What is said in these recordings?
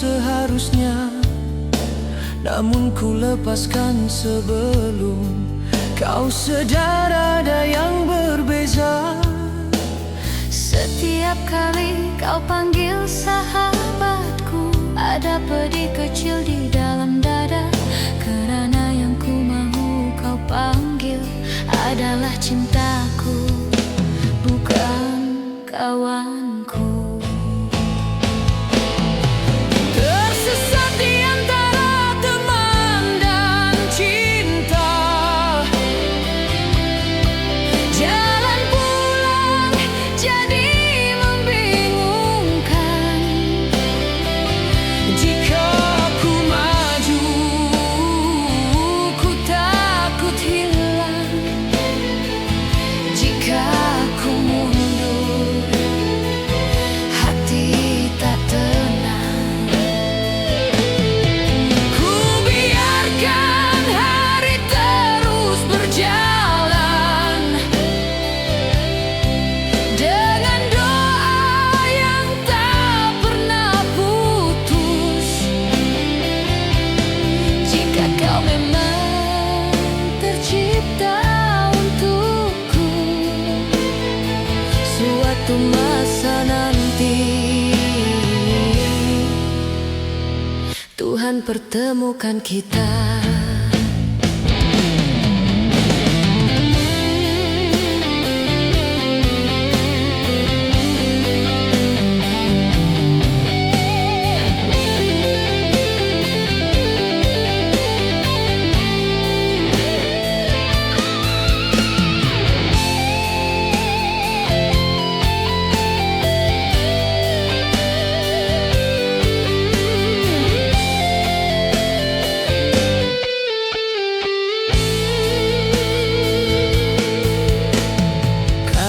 seharusnya, namun ku lepaskan sebelum kau sadar ada yang berbeza. Setiap kali kau panggil sahabatku, ada pedih kecil di dalam dada. Karena yang ku mau kau panggil adalah cintaku, bukan kawanku. Tersesat di antara teman dan cinta, jalan pulang jadi membingungkan. Jika aku maju, ku takut hilang. Jika aku mundur, hati tak tenang. Ku biarkan hari terus berjalan dengan doa yang tak pernah putus. Jika kau memang tercipta untukku, suatu masa nanti Tuhan pertemukan kita.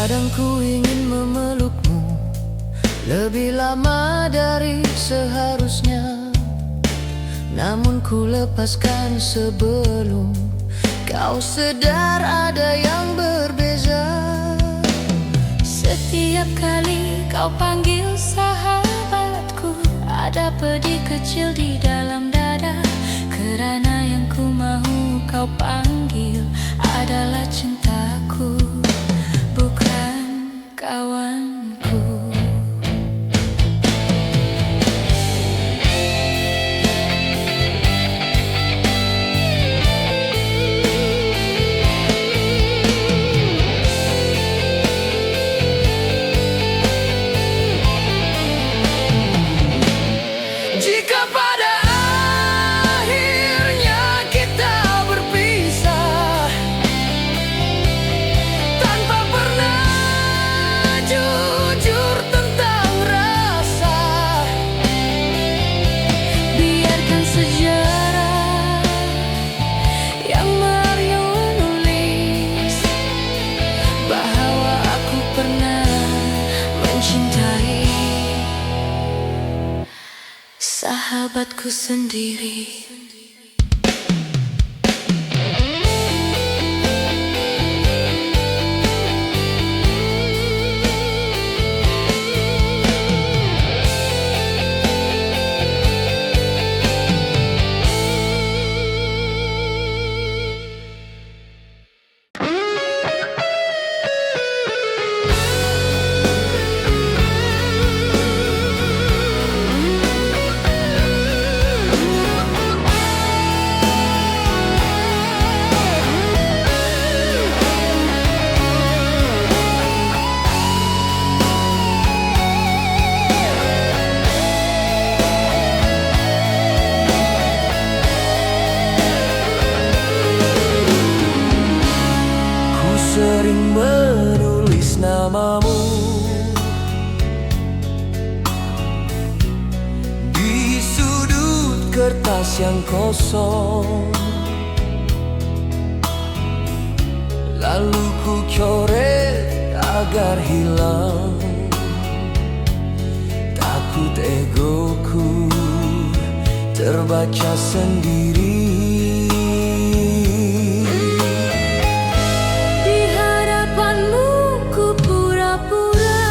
Kadang ku ingin memelukmu lebih lama dari seharusnya, namun ku lepaskan sebelum kau sadar ada yang berbeza. Setiap kali kau panggil sahabatku, ada pedih kecil di dalam dada. Karena yang ku mau kau panggil adalah cintaku, bukan kawanku. Jika pada akhirnya kita berpisah tanpa pernah jujur tentang rasa, biarkan sejarah yang menulis bahwa aku pernah mencintai sahabatku sendiri. Sering menulis namamu di sudut kertas yang kosong, lalu ku coret agar hilang. Takut egoku terbaca sendiri. Pura-pura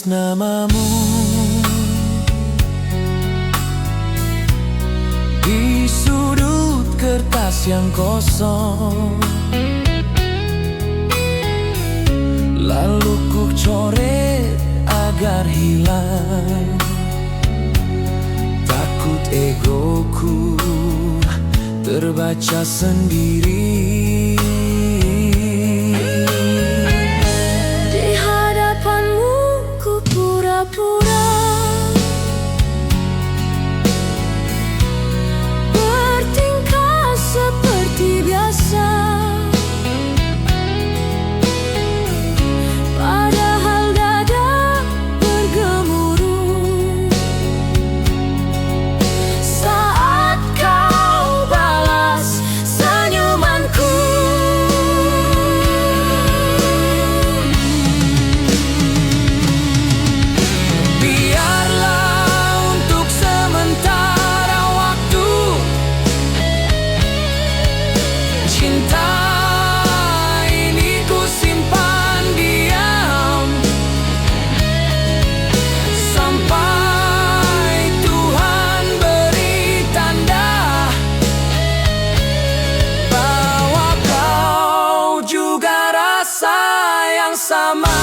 namamu di sudut kertas yang kosong. Lalu ku coret agar hilang. Takut egoku terbaca sendiri. Di hadapanmu ku pura-pura bertingkah seperti biasa, padahal dada bergemuruh saat kau balas senyumanku. Biarlah untuk sementara waktu cinta ini ku simpan diam, sampai Tuhan beri tanda bahwa kau juga rasa yang sama.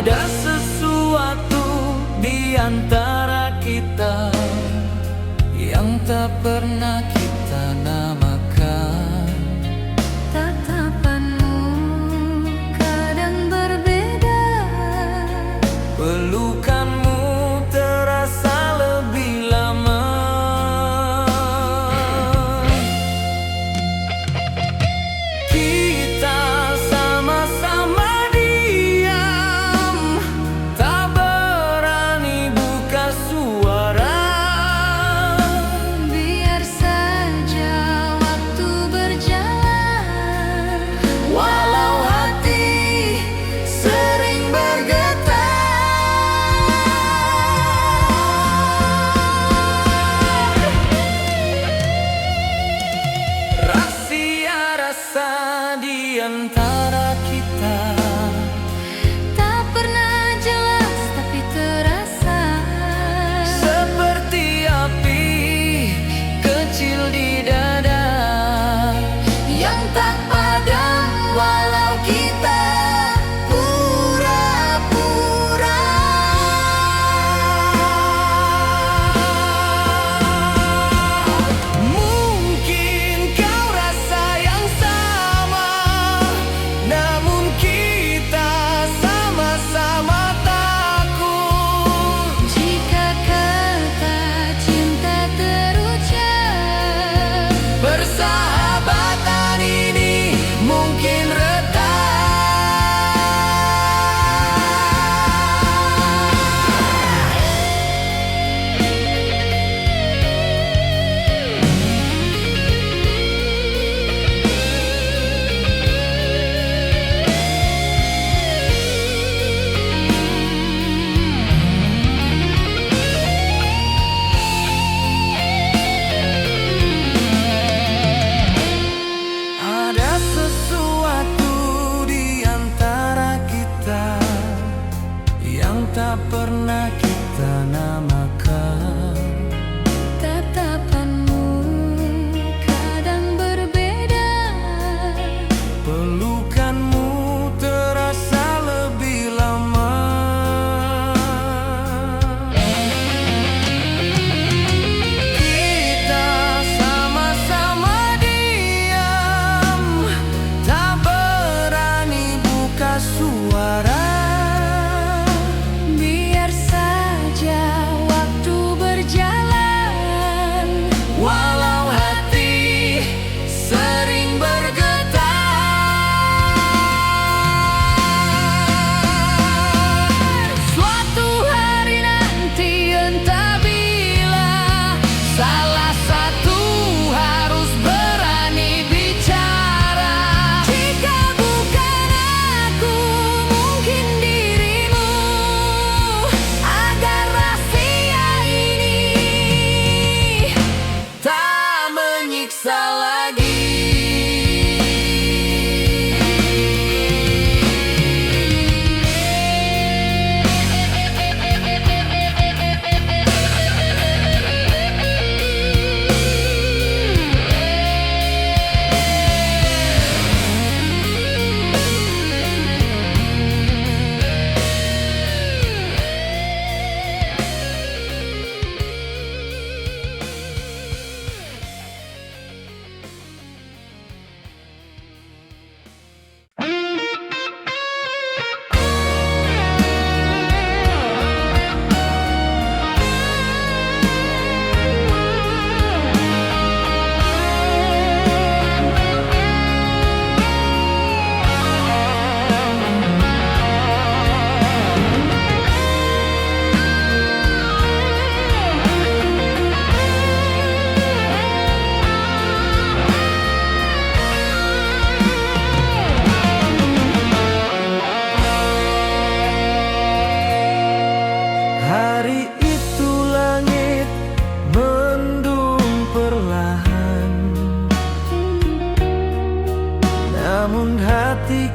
Ada sesuatu di antara kita yang tak pernah kita namakan. Tatapanmu kadang berbeda, Pelukanmu terasa lebih lama. Kita sama-sama diam, tak berani buka suara. biar saja waktu berjalan, Walau hati sering bergetar. Rahasia rasa di antara kita tak pernah jelas tapi terasa, seperti api kecil di dada yang tak padam walau kita pura-pura. Mungkin kau rasa yang sama, namun kita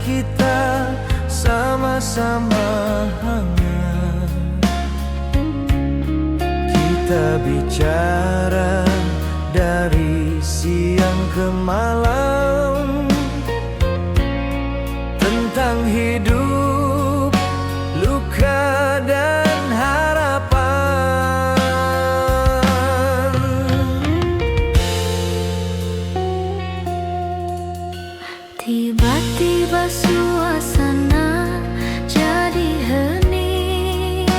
kita sama-sama hangat. Kita bicara dari siang ke malam tentang hidup, luka, dan harapan. Tiba-tiba suasana jadi hening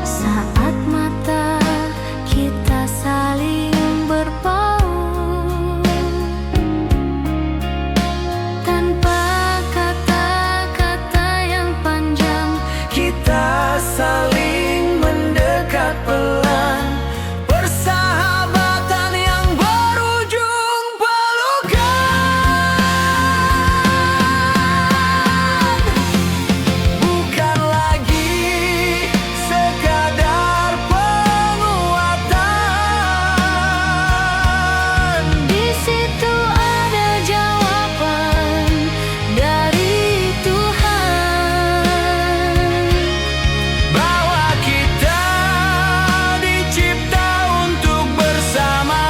saat mata kita saling berpaut. Tanpa kata-kata yang panjang, Kita saling mendekat pelan, persahabatan yang berujung pelukan. Bukan lagi sekadar penguatan. di situ ada jawaban dari Tuhan. Bahwa kita dicipta untuk bersamaan.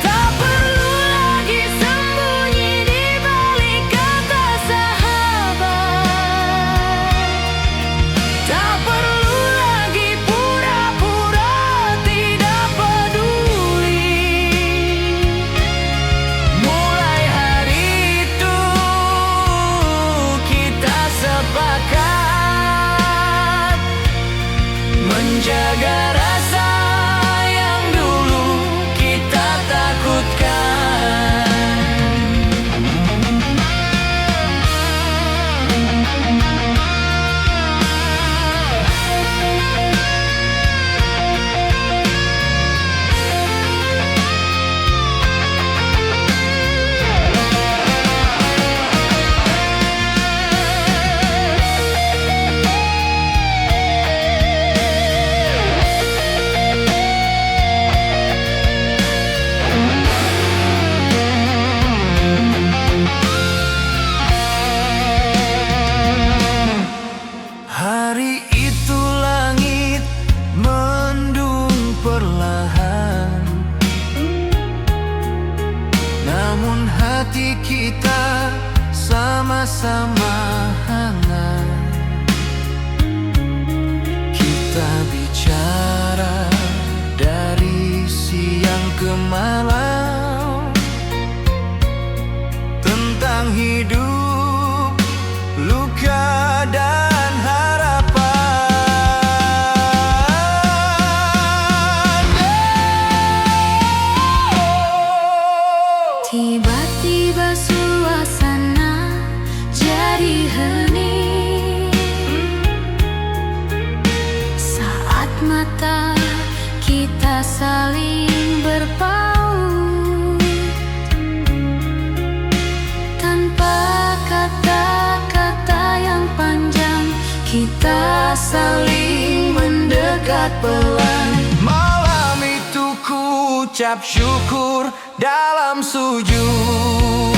Tak perlu lagi sembunyi di balik kata sahabat. Tak perlu lagi pura-pura tidak peduli. Mulai hari itu kita sepakat menjaga rasa yang dulu kita takutkan. Hari itu langit mendung perlahan, namun hati kita sama-sama hangat. Kita bicara dari siang ke malam tentang hidup, luka, dan harapan. Tiba-tiba suasana jadi hening saat mata kita saling berpaut. Tanpa kata-kata yang panjang, kita saling mendekat pelan. Malam itu ku ucap syukur dalam sujud,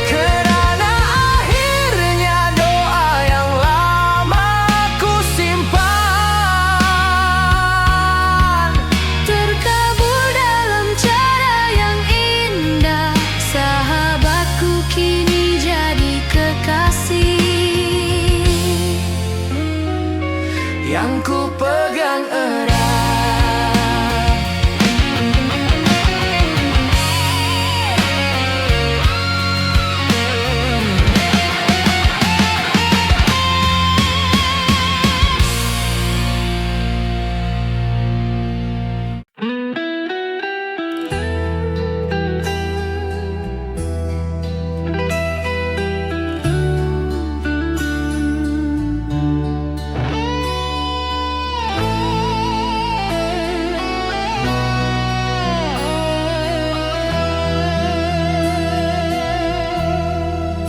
karena akhirnya doa yang lama ku simpan Terkabul dalam cara yang indah, sahabatku kini jadi kekasih yang ku pegang erat.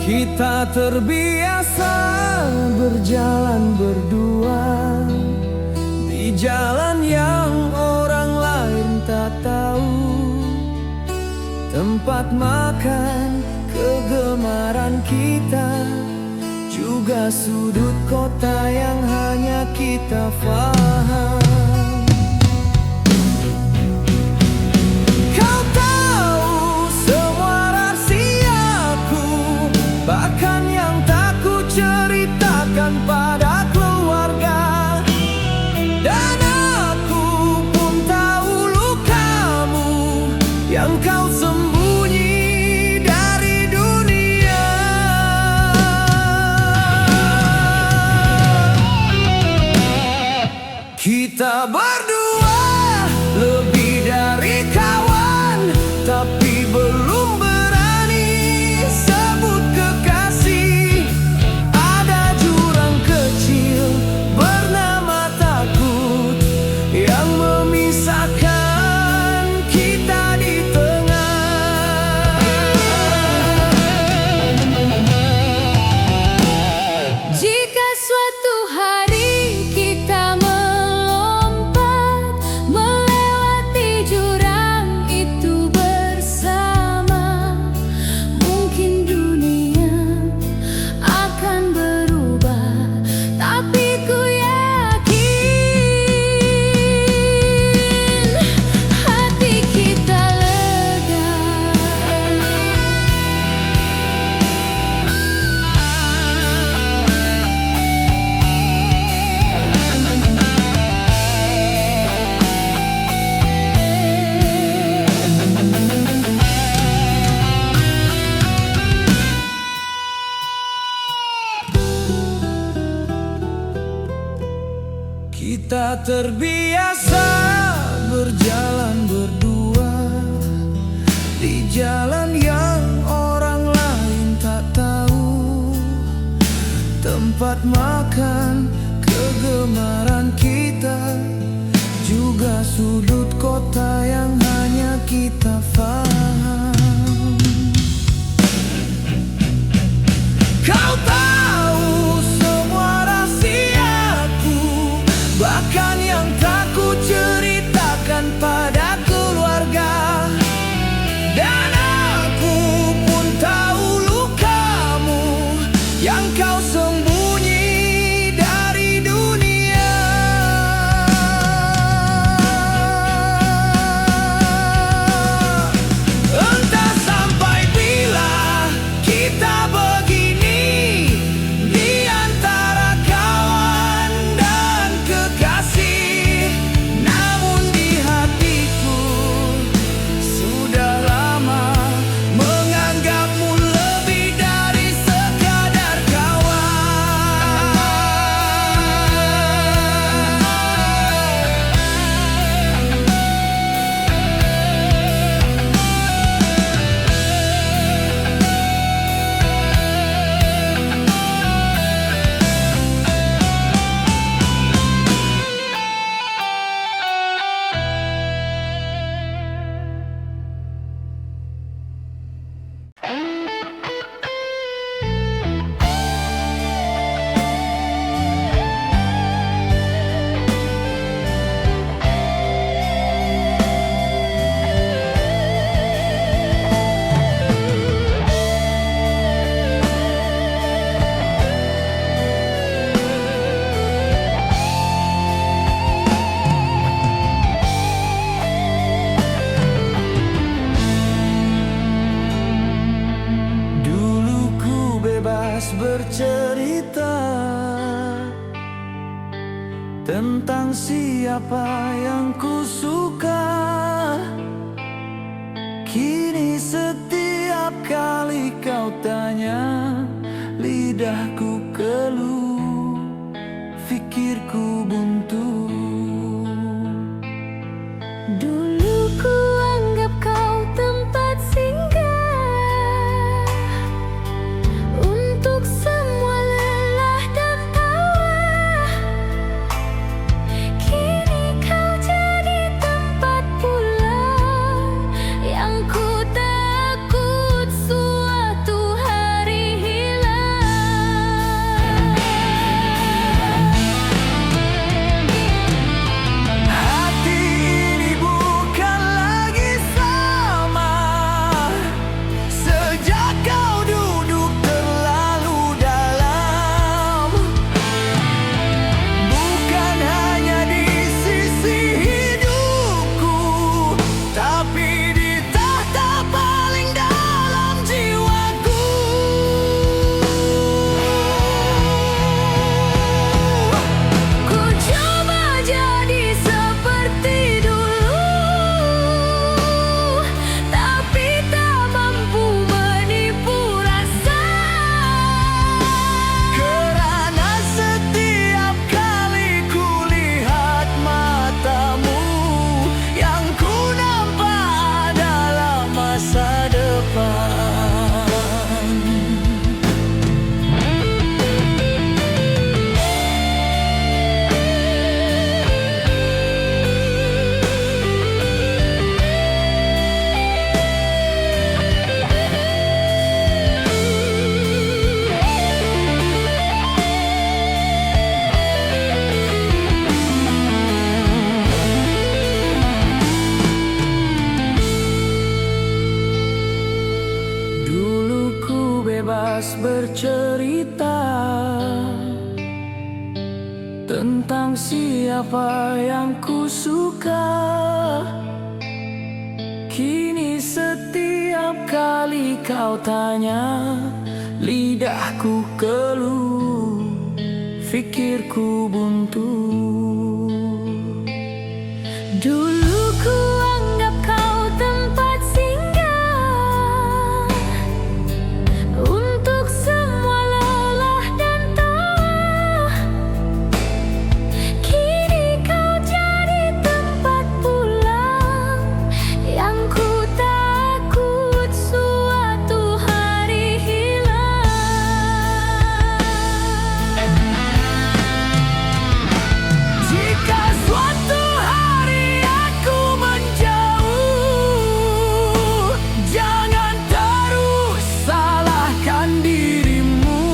Kita terbiasa berjalan berdua di jalan yang orang lain tak tahu. tempat makan kegemaran kita, juga sudut kota yang hanya kita faham. Kau tahu semua rahasiaku, bahkan yang tak ku ceritakan pada keluarga. Dan aku pun tahu lukamu yang kau sembunyi dari dunia. Kita berdua lebih dari kawan, tapi belum berani sebut kekasih. Ada jurang kecil bernama takut yang memisahkan kita di tengah. Jika suatu hari kita melompat melewati jurang itu bersama, mungkin dunia akan berubah, tapi ku yakin hati kita lega. Kita terbiasa berjalan berdua di jalan yang orang lain tak tahu, tempat makan kegemaran kita, juga sudut kota yang hanya kita faham. Kau tahu semua rahasiaku, bahkan yang tak ku ceritakan pada keluarga. Dan aku pun tahu lukamu yang kau sembunyi dari dunia. Entah sampai bila kita begini di antara kawan dan kekasih, namun di hatiku sudah lama menganggapmu lebih dari sekadar kawan. Dulu ku bebas bercerita tentang siapa yang ku suka. Kini setiap kali kau tanya, lidahku keluh, fikirku buntu. Dulu ku anggap kau tempat singgah untuk semua lelah dan tawa. Kini kau jadi tempat pulang yang ku takut suatu hari hilang. bebas bercerita tentang siapa yang ku suka. Kini setiap kali kau tanya, lidahku keluh, fikirku buntu. Dulu ku anggap kau tempat singgah untuk semua lelah dan tawa. Kini kau jadi tempat pulang yang ku takut suatu hari hilang. Jika suatu hari aku menjauh, jangan terus salahkan dirimu.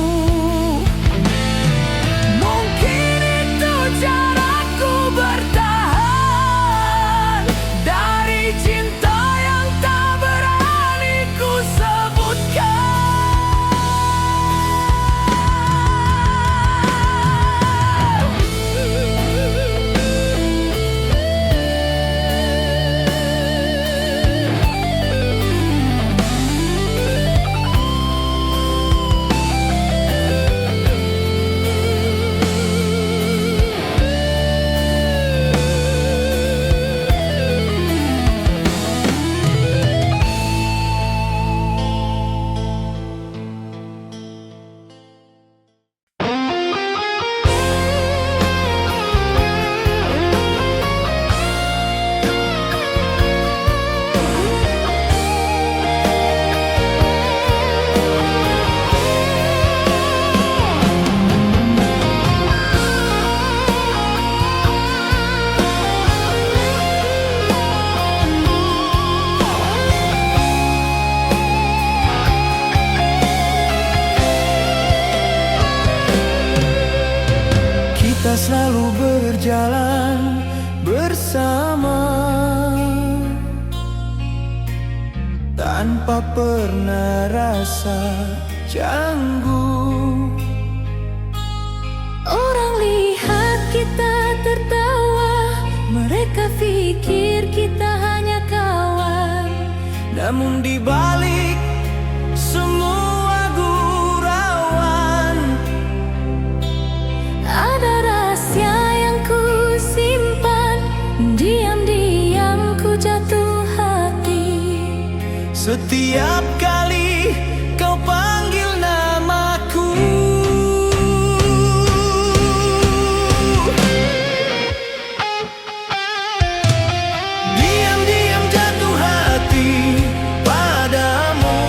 Mungkin itu caraku bertahan dari cinta yang tak berani ku sebutkan. Kita selalu berjalan bersama tanpa pernah rasa canggung. Orang lihat kita tertawa, mereka pikir kita hanya kawan. Namun di balik semua gurauan, Ada rahasia yang ku simpan, diam-diam ku jatuh hati. setiap kali kau panggil namaku, diam-diam jatuh hati padamu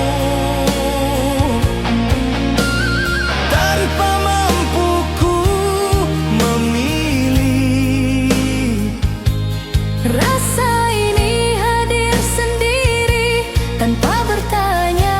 tanpa mampu ku memilih. Rasa ini hadir sendiri tanpa bertanya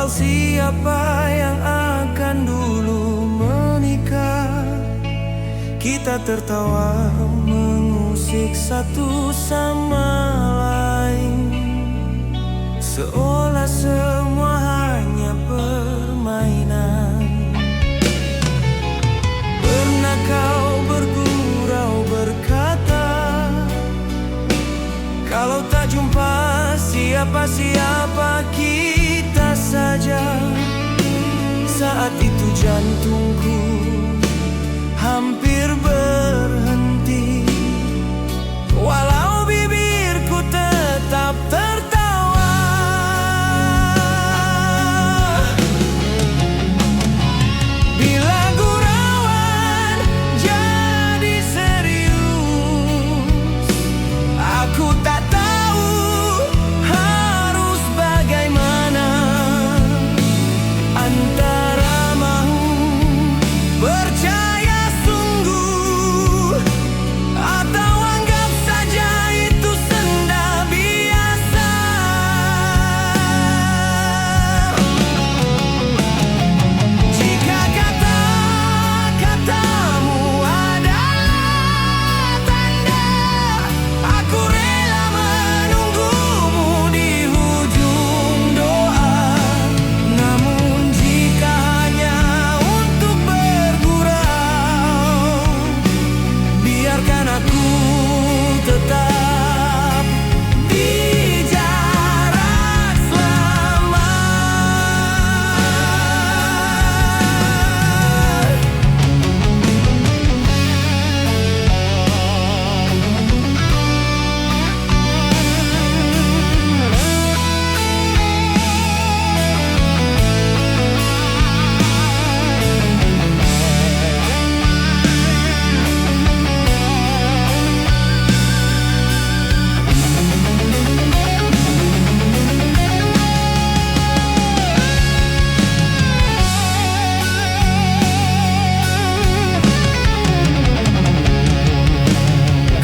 Soal siapa yang akan dulu menikah, kita tertawa mengusik satu sama lain, seolah semua hanya permainan. Pernah kau bergurau berkata, kalau tak jumpa siapa-siapa kita saja. Saat itu jantungku hampir berhenti, walau bibirku tetap tertawa. Bila gurauan jadi serius, aku tak tahu harus bagaimana, antara mau percaya sungguh atau anggap saja itu senda biasa. Jika kata-katamu adalah tanda, aku rela menunggumu di ujung doa. Namun jika hanya untuk bergurau, biarkan aku tetap di jarak selamat.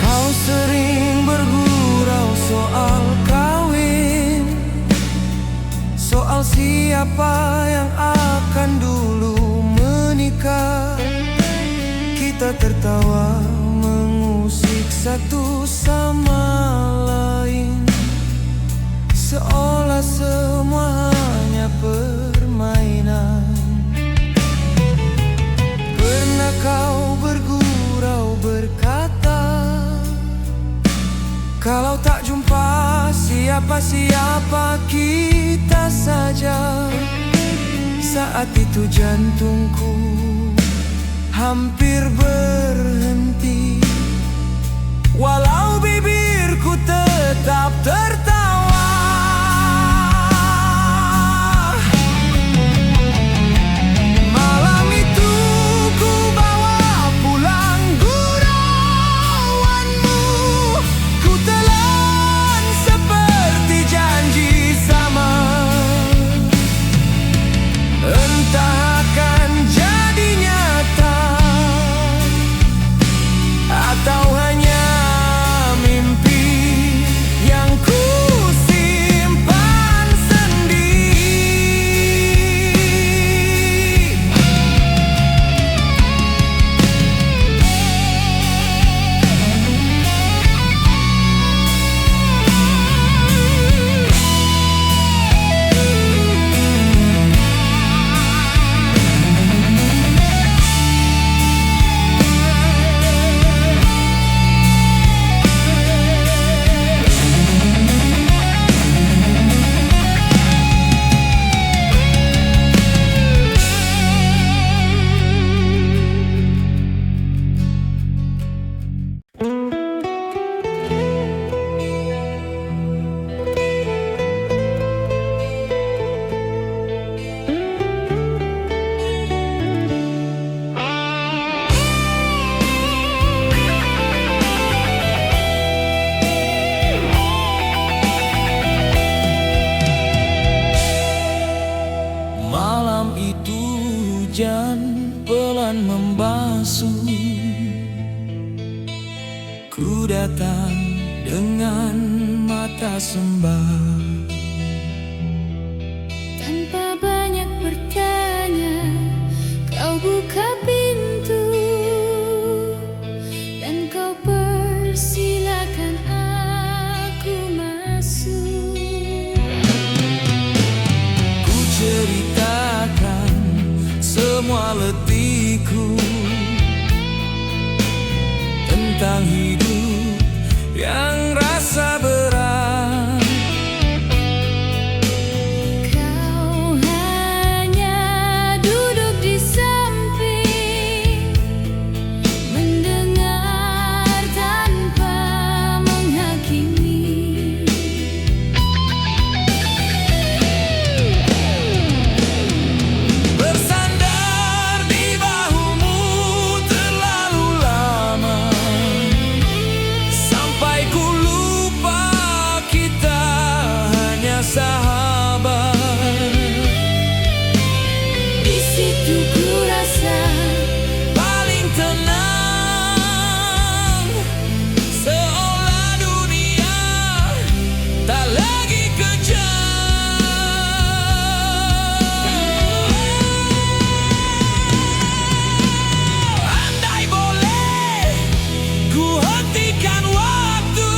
Kau sering bergurau soal kawin, soal siapa yang akan dulu menikah. Kita tertawa mengusik satu sama lain, seolah semua hanya permainan. Pernah kau bergurau berkata, kalau tak jumpa siapa-siapa kita saja. Saat itu jantungku hampir berhenti, walau bibirku tetap tertawa. Malam itu ku bawa pulang gurauanmu, ku telan seperti janji sama. Entah akan jadi nyata atau hanya mimpi yang ku simpan sendiri. bulan membasuh. Ku datang dengan mata sembah tanpa semua letihku tentang hidup yang rasa berat. Kau hanya duduk di samping, mendengar tanpa menghakimi. Bersandar di bahumu terlalu lama, sampai ku lupa kita hanya sahabat. Di situ ku rasa Paling tenang, seolah dunia tak lagi kejam. Andai boleh ku hentikan waktu,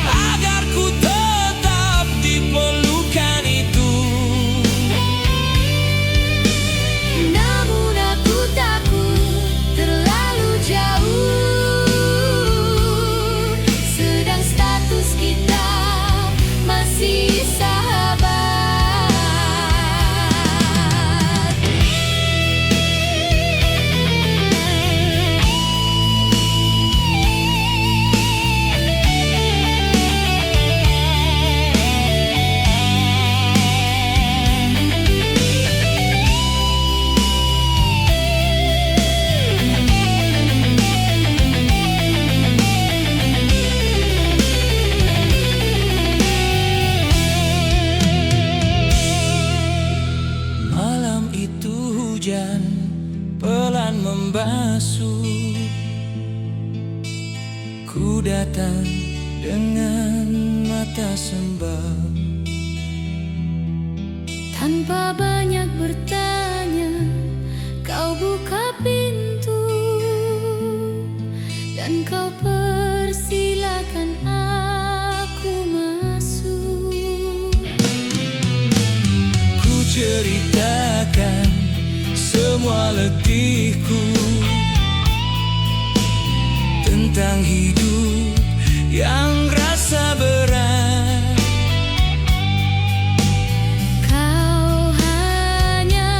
agar ku tetap di pelukan itu. namun aku takut terlalu jauh, sedang status kita masih sahabat. Malam itu hujan pelan membasuh. Ku datang dengan mata sembab. Tanpa banyak bertanya, kau buka pintu dan kau persilakan aku masuk. Ku ceritakan semua letihku tentang hidup yang rasa berat. Kau hanya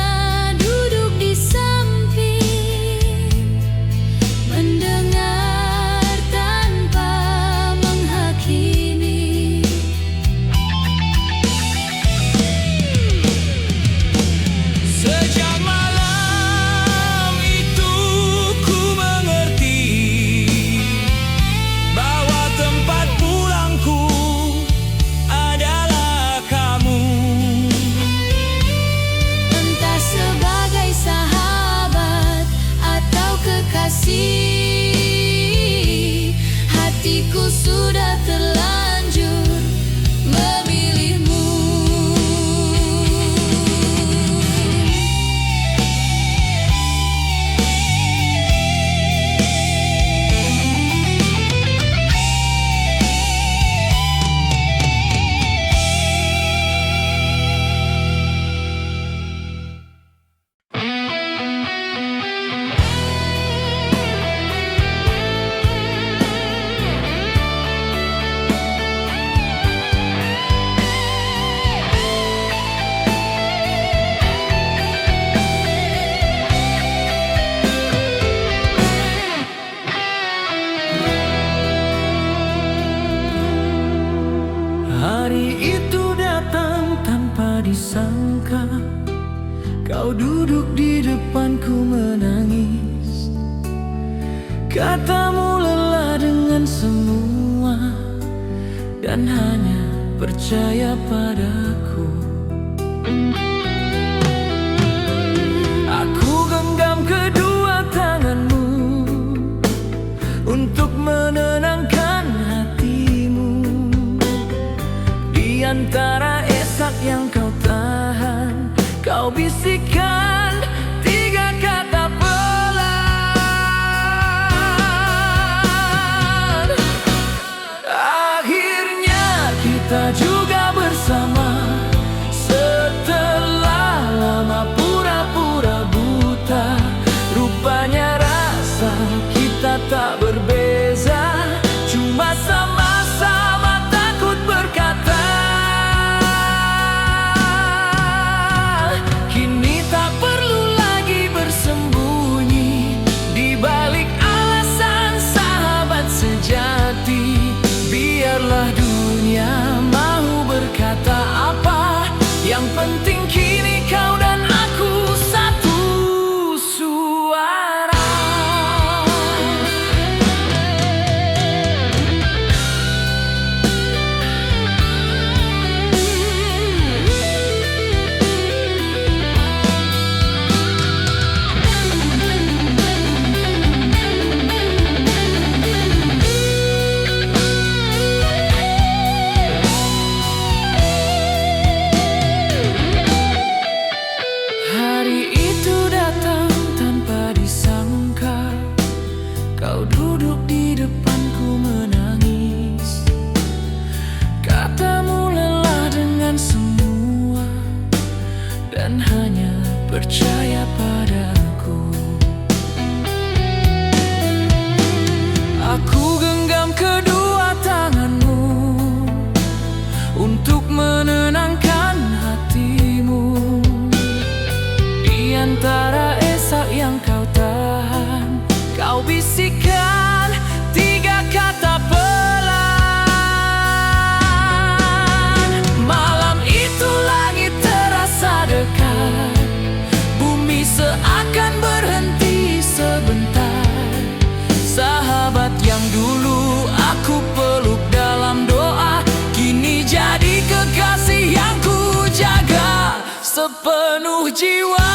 duduk di samping, mendengar tanpa menghakimi. Sejak malam itu ku mengerti bahwa tempat pulangku adalah kamu. Entah sebagai sahabat atau kekasih, hatiku sudah terlanjur memilihmu. Hari itu datang tanpa disangka, kau duduk di depanku menangis. Katamu lelah dengan semua dan hanya percaya padaku. Aku genggam kedua tanganmu untuk menenangkan hatimu. Di antara esak yang kau tahan, kau bisikkan tiga kata pelan. Akhirnya kita juga bersama setelah lama. penting kini kau dan aku satu suara. Hari itu datang tanpa disangka, kau duduk di depanku menangis. Katamu lelah dengan semua dan hanya percaya padaku. Aku genggam kedua tanganmu untuk menenangkan hatimu. Di antara esak yang kau tahan, kau bisikan 3 kata pelan. Malam itu langit terasa dekat, bumi seakan berhenti sebentar. Sahabat yang dulu aku peluk dalam doa, kini jadi kekasih yang ku jaga sepenuh jiwa.